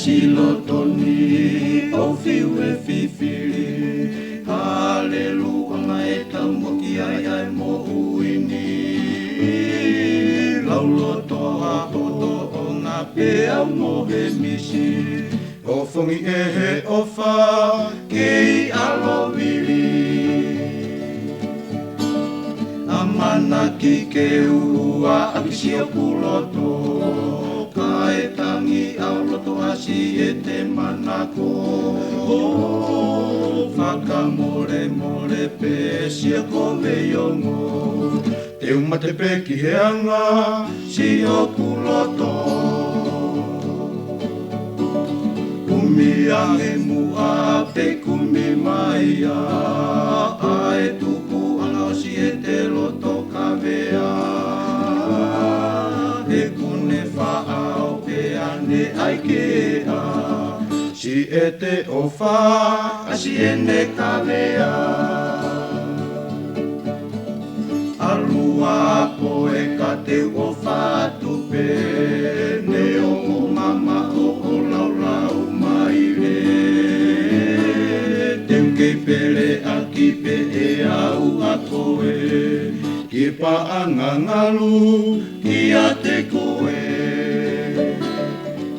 silotoni o fiwe fifili Hallelujah ngai tamuki ai mo uini Lauloto hapoto o ngā pea mo he misi O fongi e he ofa kei alowili Amana ki ke ua akisi o kuloto Kai tangi au loto asi e te manako Whaka more more pe sia kowe iongo Te umate pe ki heanga si o kuloto Kumi ange mua pe kumi mai a Ae tupu anga si e te loto kawea He kune whaau pe ane ai ke a Si e te ofa a si e ne kawea Alua po e ka te ofa tupe Ne o mama o lau lau mai re Te uke pere a ki pe e au a koe Ki pa angangalu ki a te koe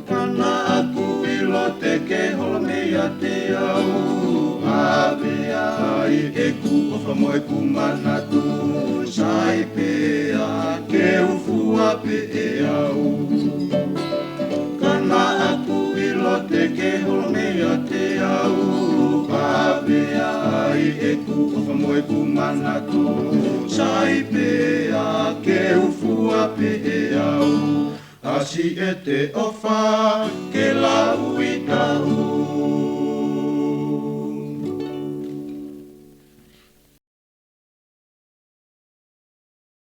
Kana aku ilo te ke hola mea te au Ave ai e ku ofa mo e ku manatu Sai pe a ke ufua pe e au Kana aku ilo te ke hola mea te au Ave ai e ku ofa mo e ku manatu Sai pe a ke ufua pe e au Asi e te ofa ke lau